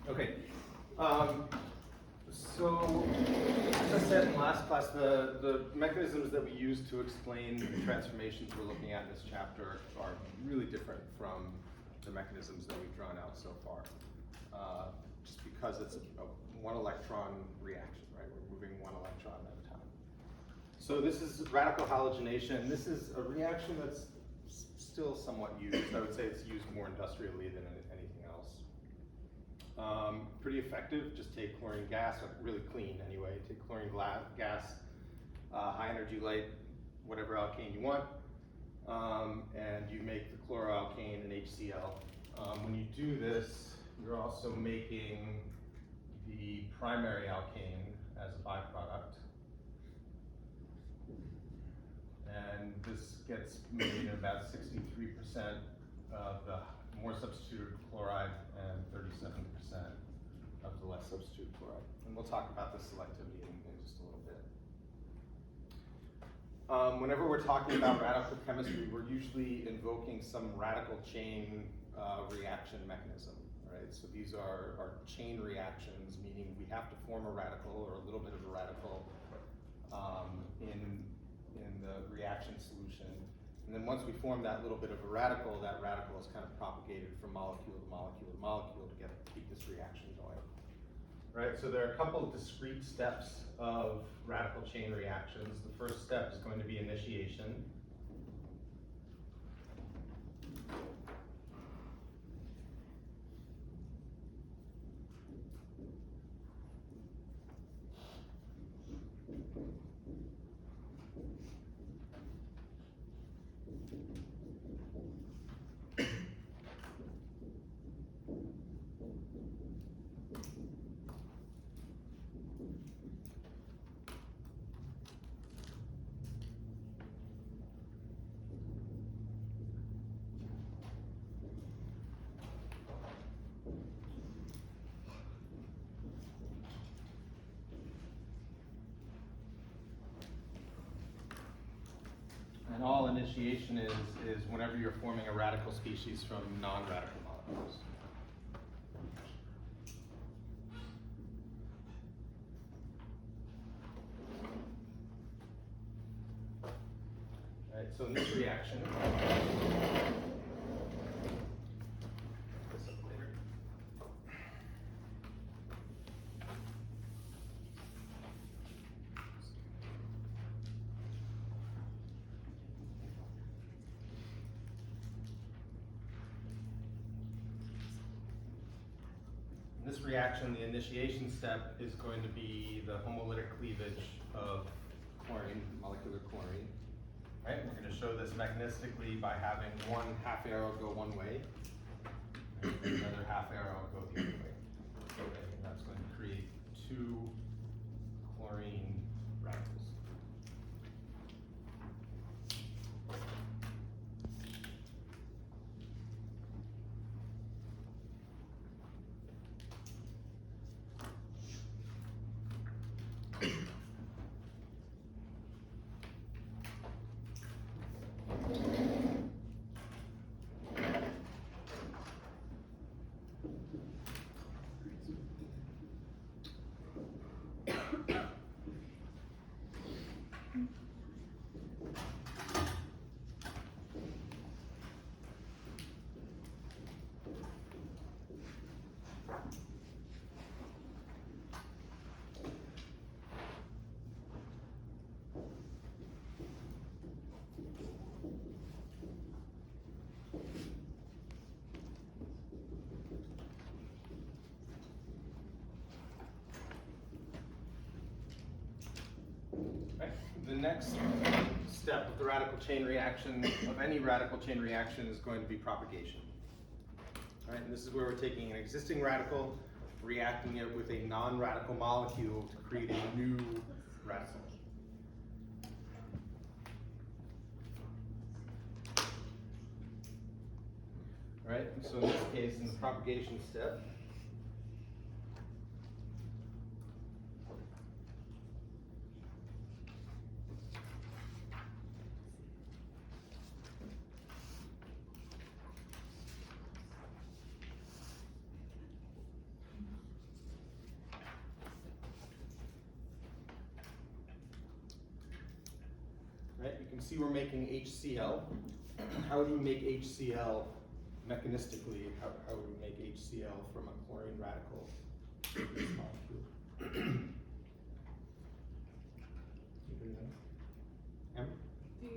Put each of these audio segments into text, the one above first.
Okay. So, as I said in last class, the mechanisms that we use to explain the transformations we're looking at in this chapter are really different from the mechanisms that we've drawn out so far. Just because it's a one electron reaction, right? We're moving one electron at a time. So this is radical halogenation. This is a reaction that's still somewhat used. I would say it's used more industrially than anything else. Pretty effective. Just take chlorine gas, or really clean anyway. Take chlorine gas, high energy light, whatever alkane you want, and you make the chloroalkane and HCl. When you do this, you're also making the primary alkane as a byproduct. And this gets made in about 63% of the more substituted chloride and 37% of the less substituted chloride. And we'll talk about the selectivity in just a little bit. Whenever we're talking about radical chemistry, we're usually invoking some radical chain reaction mechanism. Right? So these are chain reactions, meaning we have to form a radical or a little bit of a radical in the reaction solution. And then once we form that little bit of a radical, that radical is kind of propagated from molecule to molecule to molecule to keep this reaction going. Right? So there are a couple of discrete steps of radical chain reactions. The first step is going to be initiation. And all initiation is whenever you're forming a radical species from non-radical molecules. All right, so in this reaction, this reaction, the initiation step is going to be the homolytic cleavage of chlorine, molecular chlorine. Right? We're going to show this mechanistically by having one half arrow go one way, and another half arrow go the other way. Okay, and that's going to create two chlorine radicals. The next step of the radical chain reaction, of any radical chain reaction, is going to be propagation. All right, and this is where we're taking an existing radical, reacting it with a non-radical molecule to create a new radical. All right, and so in this case, in the propagation step, you can see we're making HCl. How would we make HCl mechanistically? How would we make HCl from a chlorine radical in this molecule? Anybody know? Em? The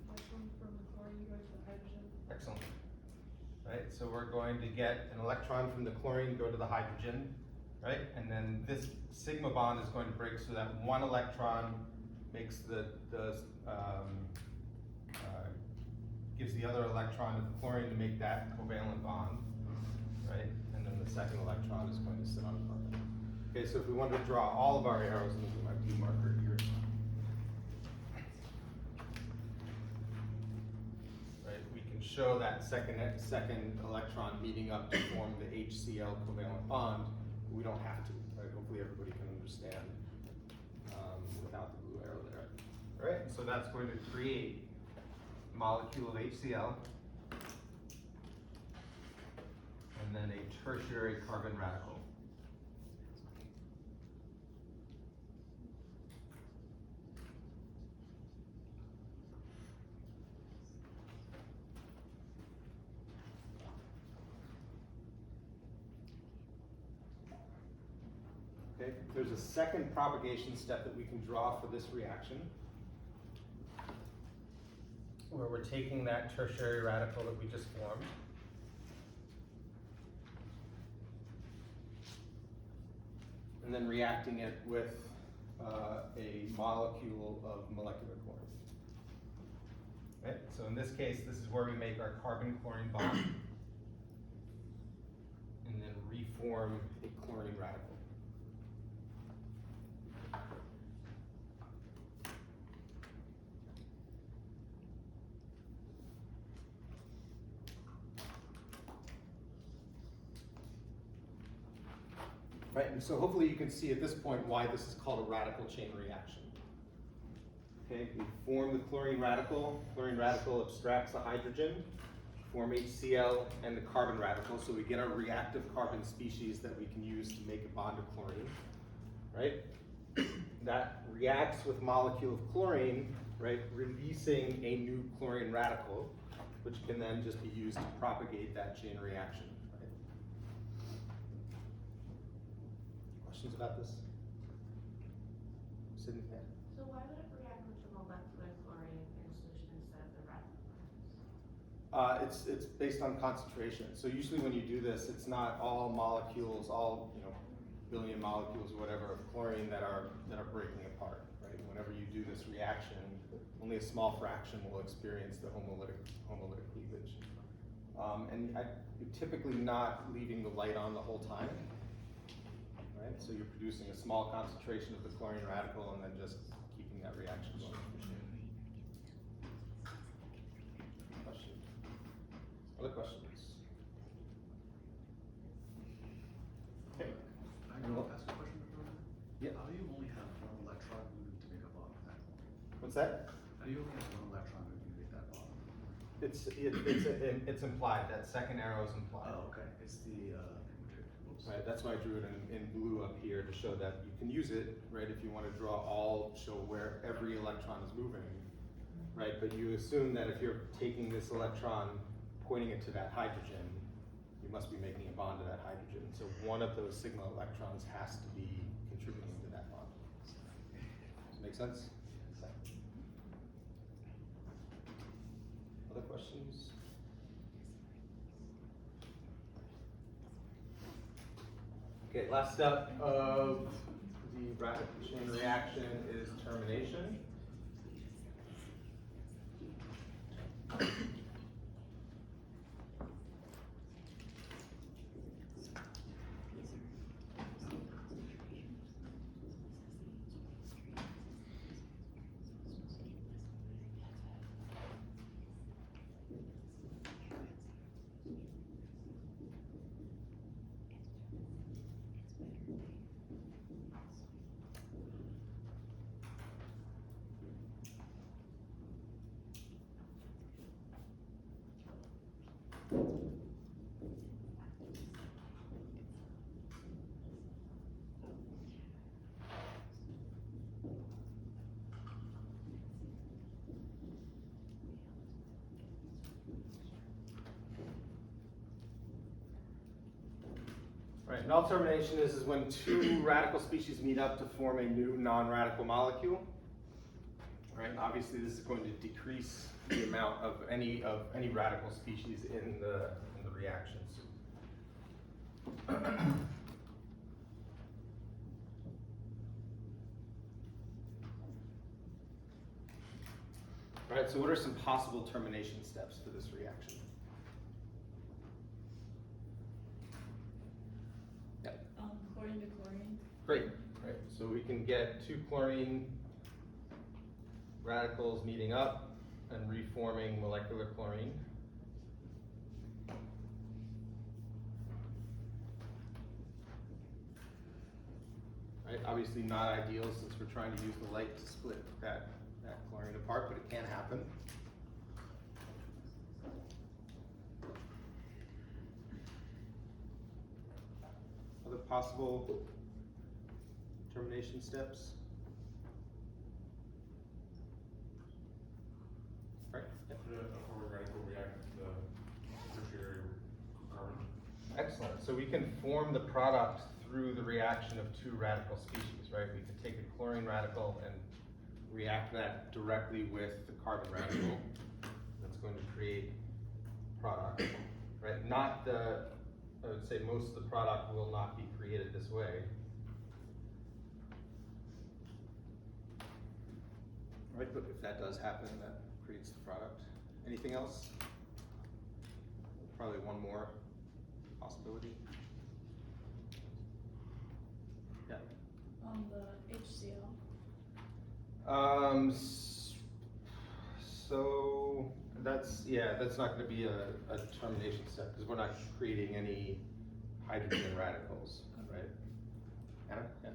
electron from the chlorine goes to the hydrogen. Excellent. Right, so we're going to get an electron from the chlorine, go to the hydrogen, right? And then this sigma bond is going to break so that one electron makes gives the other electron to the chlorine to make that covalent bond, right? And then the second electron is going to sit on carbon. Okay, so if we wanted to draw all of our arrows, and my blue marker here. Right, we can show that second electron meeting up to form the HCl covalent bond, but we don't have to, right? Hopefully everybody can understand without the blue arrow there. All right, so that's going to create a molecule of HCl and then a tertiary carbon radical. Okay, there's a second propagation step that we can draw for this reaction, where we're taking that tertiary radical that we just formed, and then reacting it with a molecule of molecular chlorine. Right? So in this case, this is where we make our carbon-chlorine bond, and then reform a chlorine radical. Right, and so hopefully you can see at this point why this is called a radical chain reaction. Okay, we form the chlorine radical abstracts the hydrogen, form HCl and the carbon radical, so we get our reactive carbon species that we can use to make a bond of chlorine, right? That reacts with molecule of chlorine, right, releasing a new chlorine radical, which can then just be used to propagate that chain reaction. Questions about this? Sydney? Yeah. So why would it react with the molecular chlorine in solution instead of the radical? It's based on concentration. So usually when you do this, it's not all molecules, all billion molecules or whatever of chlorine that are breaking apart, right? Whenever you do this reaction, only a small fraction will experience the homolytic cleavage. And you're typically not leaving the light on the whole time. Right? So you're producing a small concentration of the chlorine radical and then just keeping that reaction going. Question? Other questions? Okay. I can ask a question before that? Yeah. How do you only have one electron moving to make a bond with that one? What's that? How do you only have one electron moving to make that bond? It's implied. That second arrow is implied. Oh, okay. It's the Right, that's why I drew it in blue up here to show that you can use it, right, if you want to draw show where every electron is moving, right, but you assume that if you're taking this electron, pointing it to that hydrogen, you must be making a bond to that hydrogen, so one of those sigma electrons has to be contributing to that bond. Does that make sense? Other questions? Okay, last step of the radical chain reaction is termination. Right, null termination is when two radical species meet up to form a new non-radical molecule. Right, obviously this is going to decrease the amount of any radical species in the reactions. Right, so what are some possible termination steps for this reaction? Chlorine to chlorine. Great, right, so we can get two chlorine radicals meeting up and reforming molecular chlorine. Right, obviously not ideal since we're trying to use the light to split that chlorine apart, but it can happen. Other possible termination steps? Right? Yep. A forward radical react with the tertiary carbon. Excellent. So we can form the product through the reaction of two radical species, right? We could take a chlorine radical and react that directly with the carbon radical. That's going to create product, right? Not the, I would say most of the product will not be created this way. Right, but if that does happen, that creates the product. Anything else? Probably one more possibility. Yeah. The HCl. So that's not going to be a termination step because we're not creating any hydrogen radicals, right? Anna? Yeah.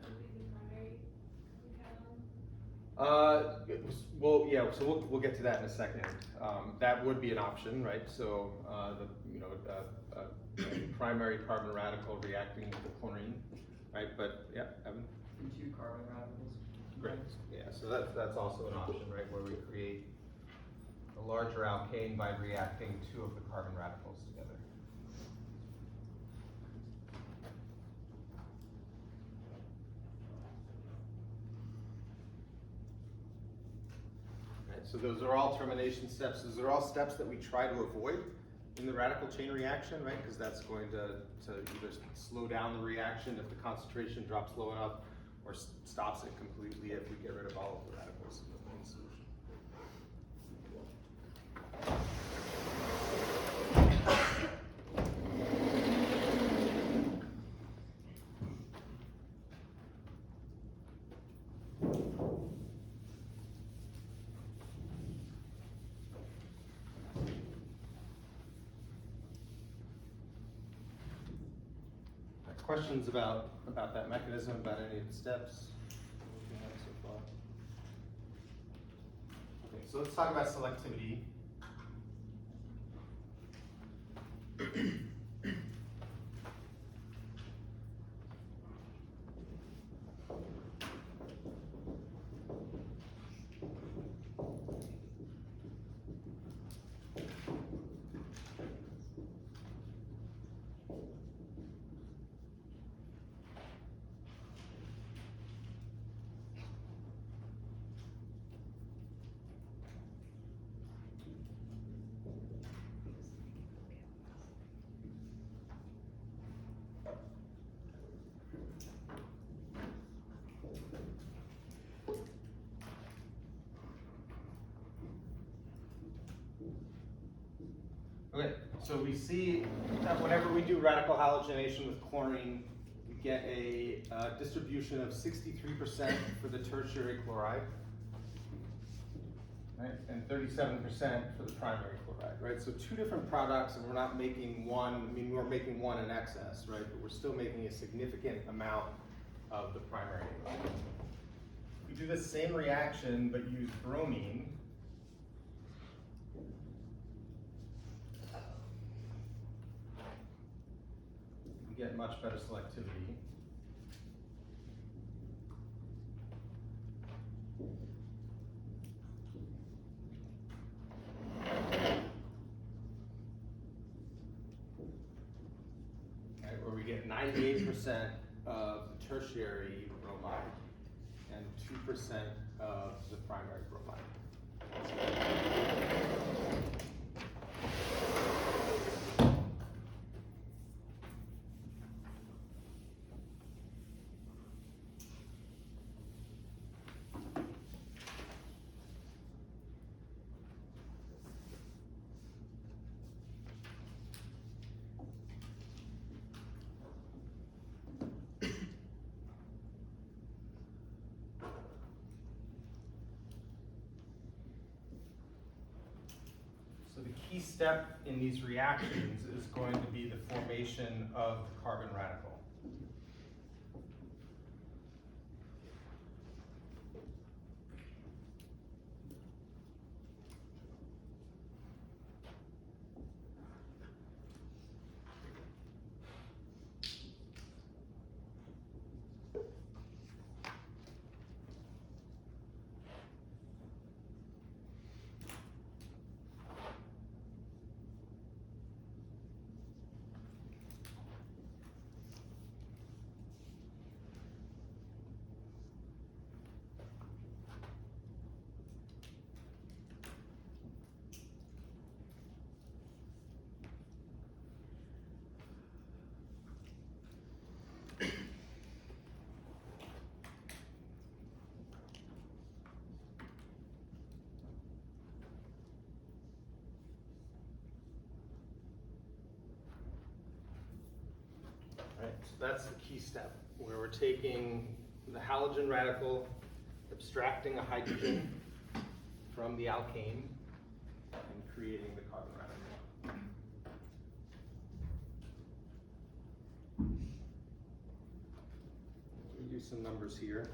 Well, yeah. So we'll get to that in a second. That would be an option, right? So the primary carbon radical reacting with the chlorine, right? But yeah, Evan. Two carbon radicals. Great. Yeah. So that's also an option, right? Where we create a larger alkane by reacting two of the carbon radicals together. So those are all termination steps. Those are all steps that we try to avoid in the radical chain reaction, right? Because that's going to either slow down the reaction if the concentration drops low enough, or stops it completely if we get rid of all of the radicals in solution. Questions about that mechanism, about any of the steps? Anything else so far? Okay, so let's talk about selectivity. Okay, so we see that whenever we do radical halogenation with chlorine, we get a distribution of 63% for the tertiary chloride, right, and 37% for the primary chloride, right? So two different products, and we're not making one. I mean, we're making one in excess, right? But we're still making a significant amount of the primary chloride. We do the same reaction, but use bromine. Get much better selectivity. Okay, where we get 98% of the tertiary bromide and 2% of the primary bromide. So the key step in these reactions is going to be the formation of the carbon radical. Right, so that's the key step, where we're taking the halogen radical, abstracting a hydrogen from the alkane, and creating the carbon radical. Let me do some numbers here.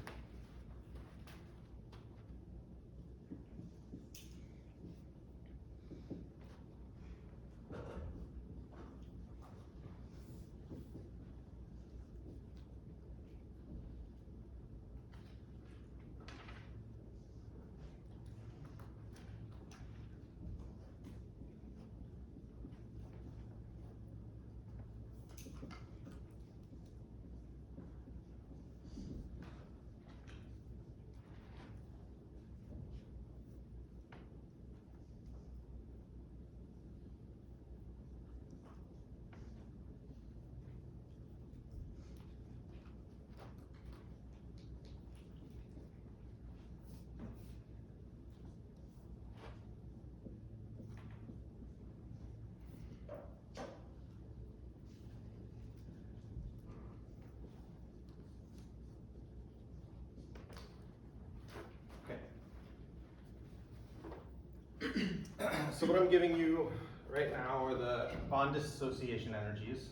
So what I'm giving you right now are the bond dissociation energies.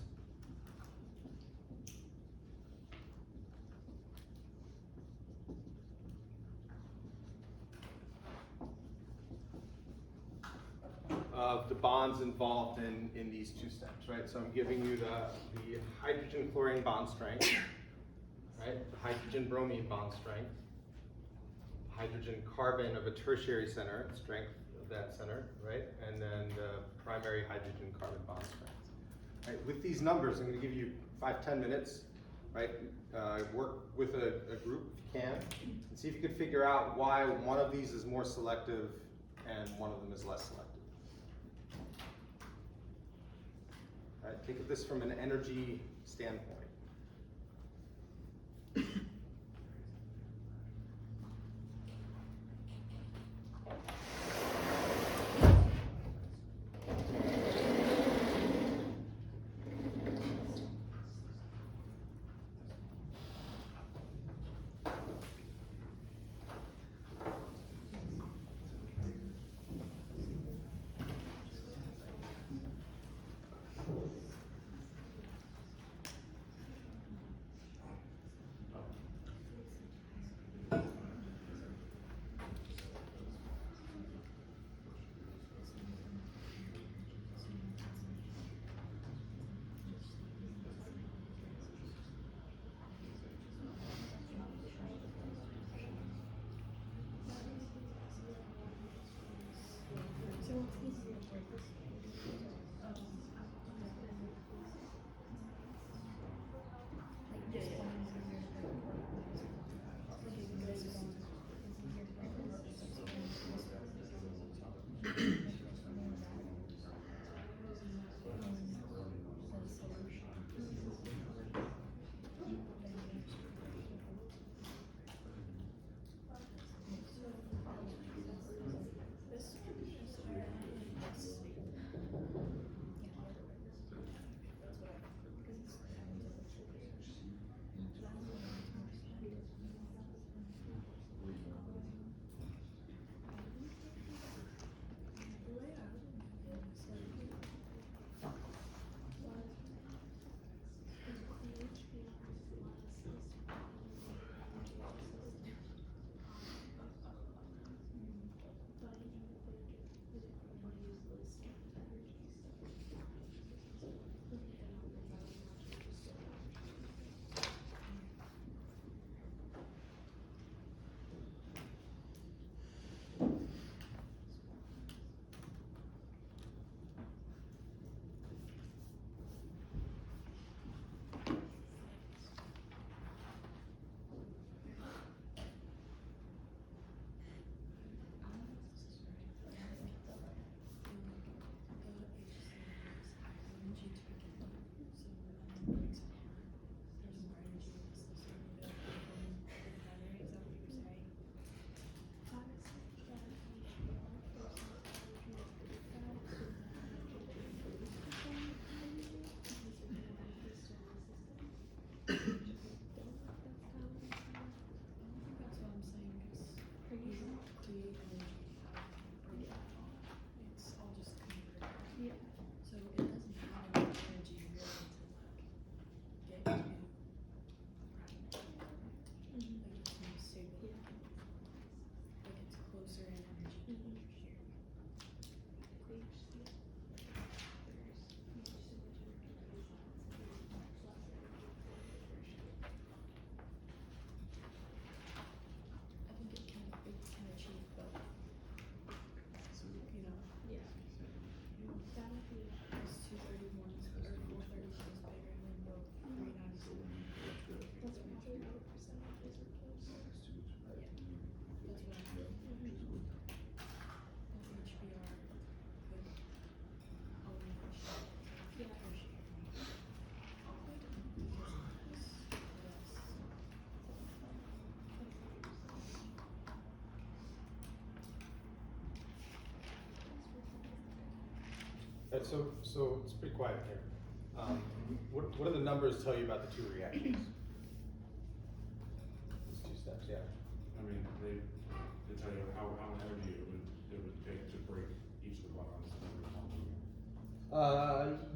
Of the bonds involved in these two steps, right? So I'm giving you the hydrogen chlorine bond strength, right? The hydrogen bromine bond strength, hydrogen carbon of a tertiary center, strength of that center, right? And then the primary hydrogen carbon bond strength. Right? With these numbers, I'm going to give you 5-10 minutes, right? Work with a group if you can, and see if you can figure out why one of these is more selective and one of them is less selective. Right? Think of this from an energy standpoint. so it's pretty quiet here. What do the numbers tell you about the two reactions? These two steps, yeah. I mean, they tell you how much energy it would take to break each of the bonds.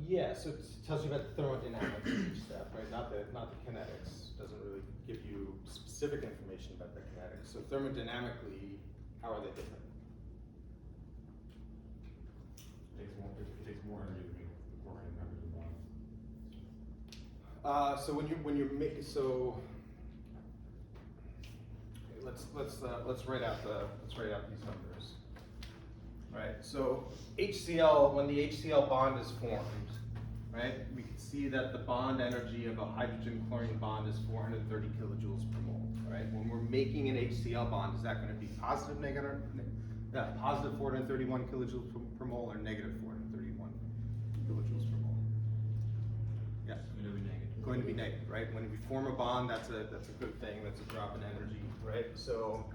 Yeah, so it tells you about the thermodynamics of each step, right? Not the kinetics. Doesn't really give you specific information about the kinetics. So thermodynamically, how are they different? It takes more energy to make the chlorine hydrogen bond. So when you're making let's write out these numbers. Right. So HCl, when the HCl bond is formed, right, we can see that the bond energy of a hydrogen chlorine bond is 430 kilojoules per mole. Right. When we're making an HCl bond, is that going to be positive, negative? Positive 431 kilojoules per mole, or negative 431 kilojoules per mole? Yeah. Going to be negative, right? When we form a bond, that's a good thing. That's a drop in energy, right? So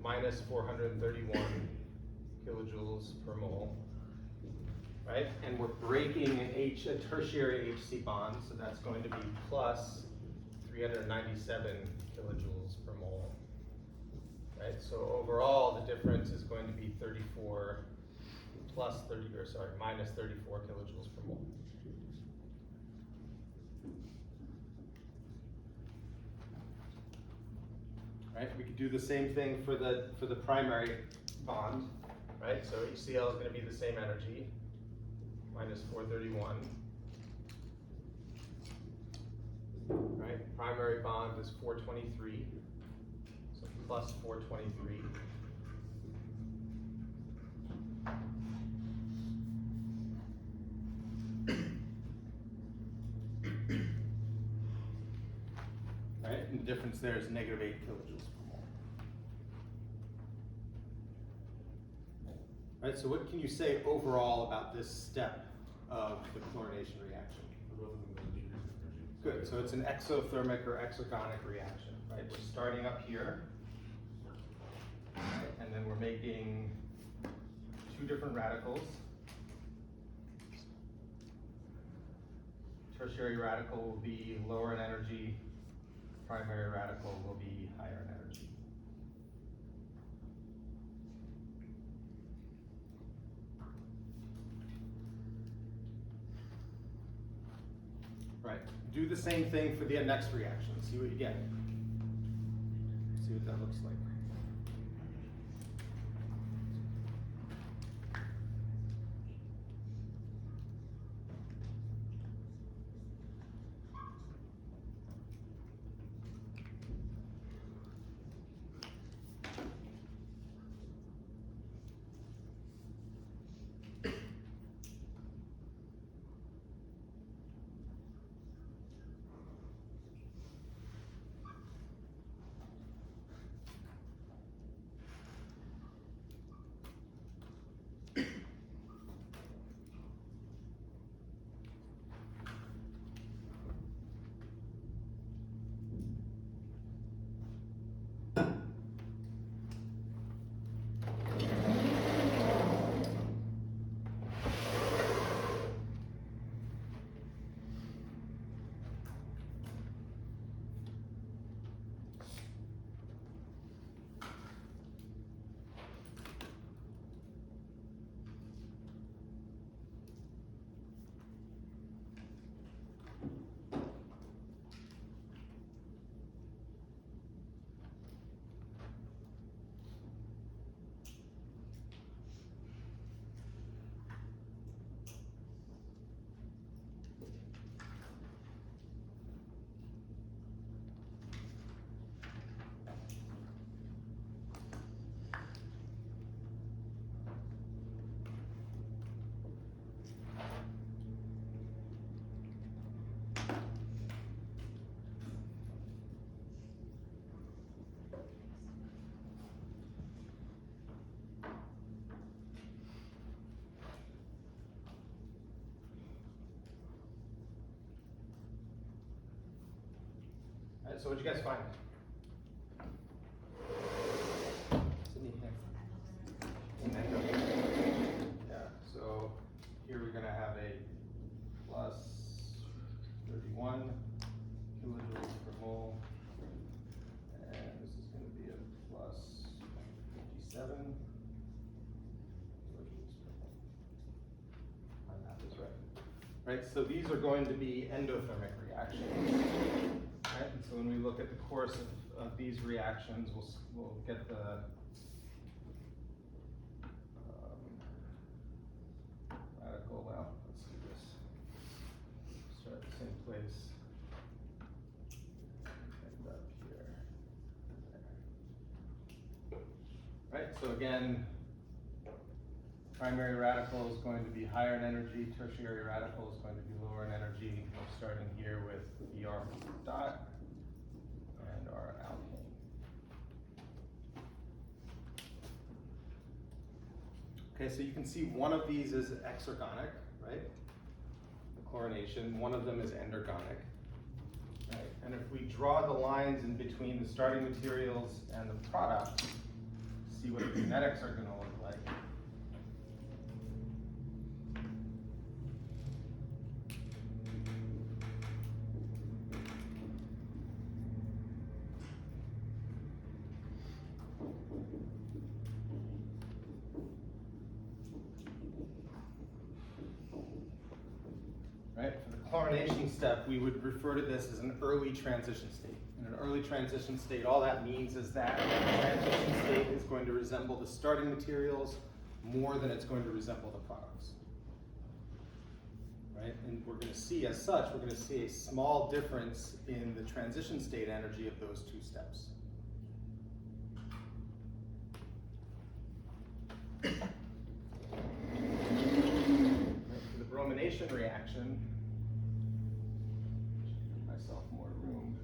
minus 431 kilojoules per mole, right? And we're breaking a tertiary HC bond, so that's going to be plus 397 kilojoules per mole, right? So overall, the difference is going to be 34 minus 34 kilojoules per mole. Right, we could do the same thing for the primary bond, right? So HCl is going to be the same energy, minus 431. Right, primary bond is 423, so plus 423. Right, and the difference there is negative 8 kilojoules per mole. Right, so what can you say overall about this step of the chlorination reaction? Both of them decrease energy. Good, so it's an exothermic or exergonic reaction, right? We're starting up here, right, and then we're making two different radicals. Tertiary radical will be lower in energy, primary radical will be higher in energy. Right, do the same thing for the next reaction, see what you get. See what that looks like. Alright, so what'd you guys find? Sydney, yeah, so here we're gonna have a 41 kilojoules per mole. And this is going to be a plus 57 kilojoules per mole. My math is right. Right, so these are going to be endothermic reactions. Right, and so when we look at the course of these reactions, we'll get the radical, well, let's do this. Start at the same place. End up here. There. Right, so again, primary radical is going to be higher in energy, tertiary radical is going to be lower in energy. We're starting here with Br dot and our alkane. Okay, so you can see one of these is exergonic, right? The chlorination. One of them is endergonic, right? And if we draw the lines in between the starting materials and the product, see what the kinetics are going to look like. Right? For the chlorination step, we would refer to this as an early transition state. In an early transition state, all that means is that the transition state is going to resemble the starting materials more than it's going to resemble the products. Right? And we're going to see, as such, we're going to see a small difference in the transition state energy of those two steps. For the bromination reaction, give myself more room.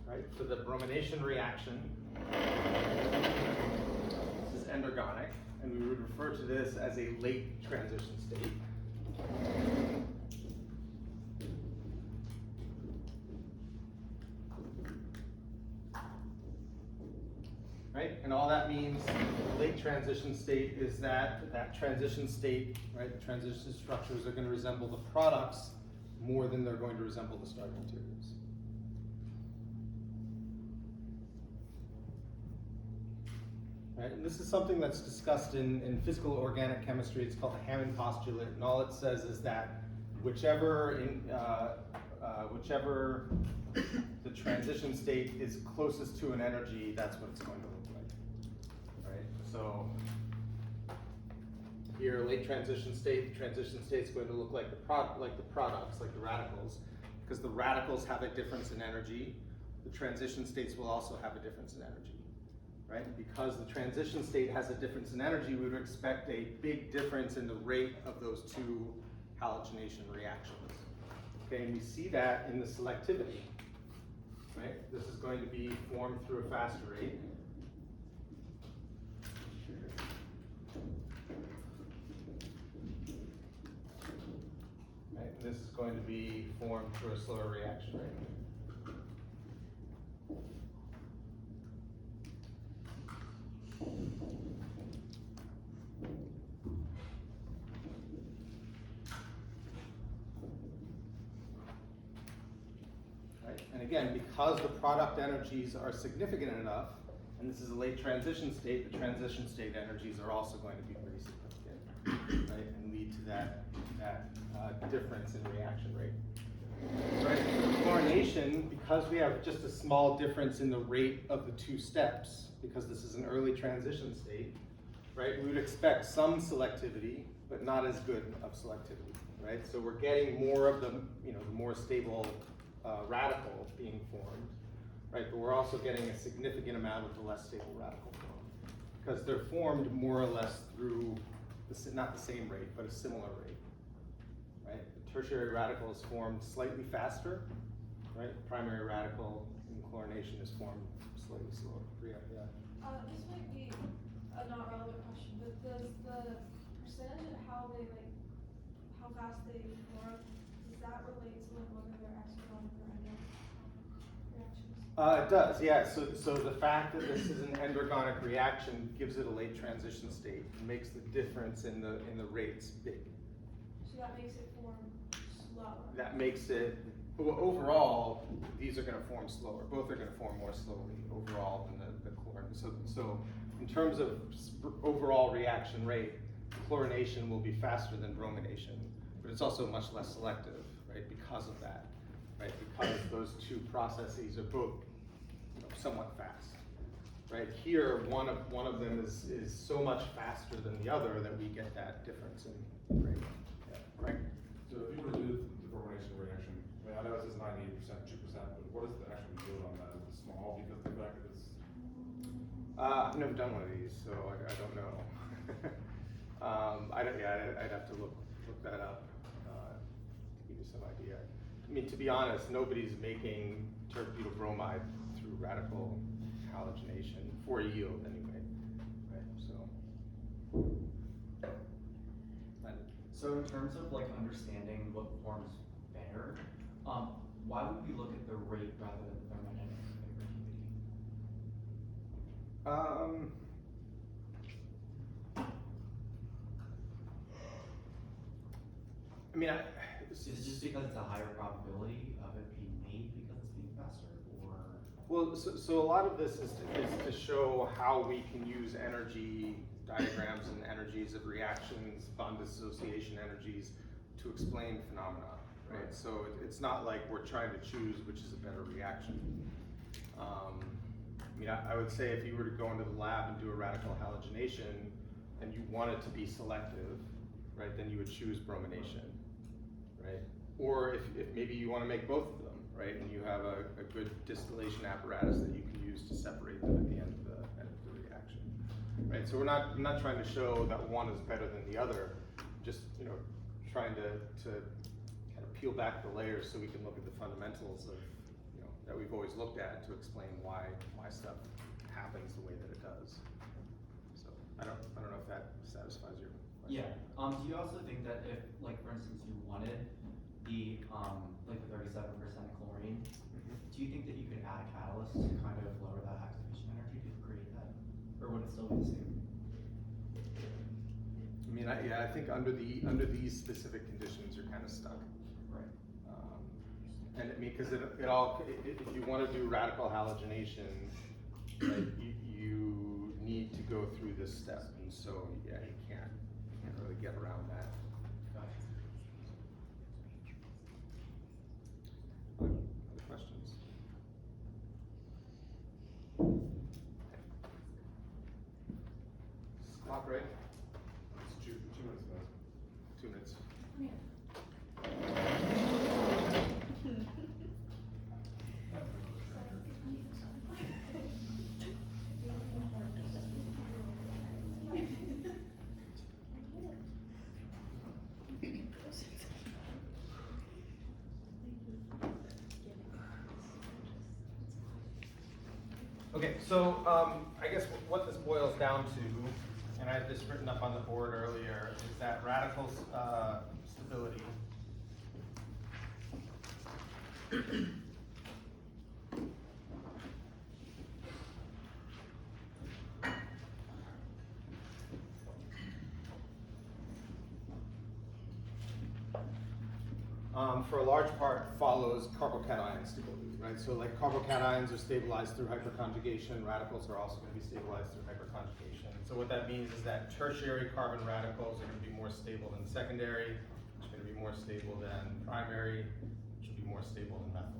Right, for the bromination reaction, this is endergonic, and we would refer to this as a late transition state. Right, and all that means, the late transition state is that transition state, right, the transition structures are going to resemble the products more than they're going to resemble the starting materials. Right, and this is something that's discussed in physical organic chemistry. It's called the Hammond postulate, and all it says is that whichever the transition state is closest to an energy, that's what it's going to look like. Right, so here, late transition state, the transition state is going to look like the products, like the radicals, because the radicals have a difference in energy. The transition states will also have a difference in energy. Right? Because the transition state has a difference in energy, we would expect a big difference in the rate of those two halogenation reactions. Okay, and we see that in the selectivity. Right? This is going to be formed through a faster rate. Right? And this is going to be formed through a slower reaction rate. Right? And again, because the product energies are significant enough, and this is a late transition state, the transition state energies are also going to be pretty significant, right? And lead to that difference in reaction rate. Right? For chlorination, because we have just a small difference in the rate of the two steps, because this is an early transition state, right? We would expect some selectivity, but not as good of selectivity, right? So we're getting more of the, the more stable radical being formed, right? But we're also getting a significant amount of the less stable radical form, because they're formed more or less through, not the same rate, but a similar rate, right? The tertiary radical is formed slightly faster, right? The primary radical in chlorination is formed slightly slower. Yeah. This might be a not relevant question, but does the percentage of how fast they form, does that relate to like whether they're exergonic or endogenic? It does, yeah. So the fact that this is an endergonic reaction gives it a late transition state, and makes the difference in the rates big. So that makes it form slower. That makes it, well, overall, these are gonna form slower. Both are gonna form more slowly overall than the chlorine. So in terms of overall reaction rate, chlorination will be faster than bromination, but it's also much less selective, right, because of that, right? Because those two processes are both, you know, somewhat fast, right? Here, one of them is so much faster than the other that we get that difference in rate. Yeah, right? So if you were to do the bromination reaction, I mean, I know it says 98%, 2%, but what is the actual yield on that? Is it small because the fact that it's, I've never done one of these, so I don't know. I'd have to look that up to give you some idea. I mean, to be honest, nobody's making terbutyl bromide through radical halogenation for yield anyway, right? So in terms of like understanding what forms better, why would we look at the rate rather than the thermodynamic activity? I mean, Is it just because it's a higher probability of it being made because it's being faster, or? well, so a lot of this is to show how we can use energy diagrams and energies of reactions, bond dissociation energies to explain phenomena, right? So it's not like we're trying to choose which is a better reaction. I mean, I would say if you were to go into the lab and do a radical halogenation and you want it to be selective, right, then you would choose bromination, right? Or if maybe you want to make both of them, right, and you have a good distillation apparatus that you can use to separate them at the end of the reaction, right? So I'm not trying to show that one is better than the other, just, you know, trying to kind of peel back the layers so we can look at the fundamentals of, you know, that we've always looked at to explain why stuff happens the way that it does. So I don't know if that satisfies your question. Yeah. Do you also think that if, like, for instance, you wanted the like the 37% chlorine, do you think that you could add a catalyst to kind of lower that activation energy to create that, or would it still be the same? I mean, I think under these specific conditions, you're kind of stuck. Right. And I mean, because if you want to do radical halogenation, right, you need to go through this step, and so yeah, you can't really get around that. Gotcha. Other questions? Is the clock right? it's 2 minutes left. 2 minutes. Okay, so I guess what this boils down to, and I had this written up on the board earlier, is that radical stability for a large part follows carbocation stability, right? So like carbocations are stabilized through hyperconjugation, radicals are also going to be stabilized through hyperconjugation. So what that means is that tertiary carbon radicals are going to be more stable than secondary, which are going to be more stable than primary, which will be more stable than methyl.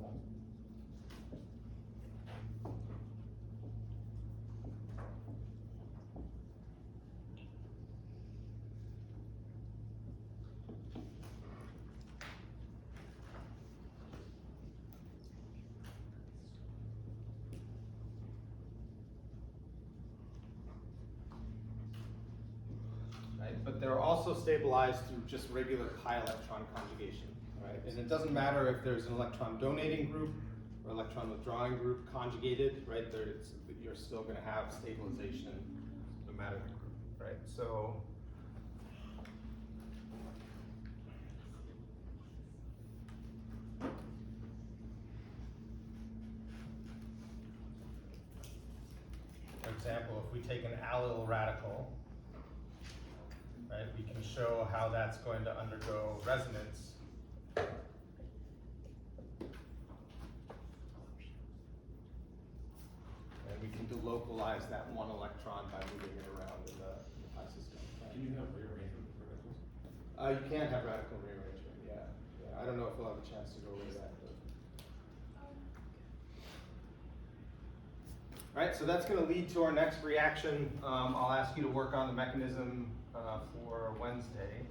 But they're also stabilized through just regular high electron conjugation, right? And it doesn't matter if there's an electron donating group or electron withdrawing group conjugated, right? You're still going to have stabilization no matter the group, right? So For example, if we take an allyl radical, right, we can show how that's going to undergo resonance. And we can delocalize that one electron by moving it around in the pi system. right? Can you have rearrangement for radicals? You can have radical rearrangement, yeah. I don't know if we'll have a chance to go over that, but. Alright, so that's gonna lead to our next reaction. I'll ask you to work on the mechanism for Wednesday.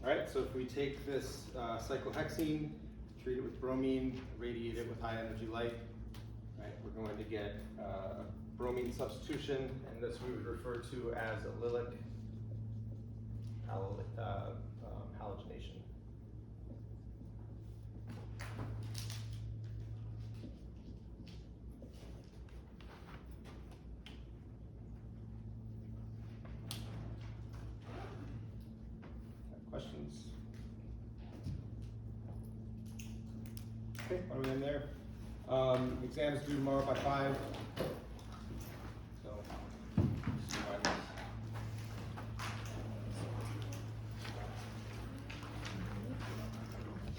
Alright, so if we take this cyclohexene, treat it with bromine, radiate it with high energy light, right, we're going to get a bromine substitution, and this we would refer to as allylic halogenation. Questions? Okay, why don't we end there? Exams due tomorrow by 5.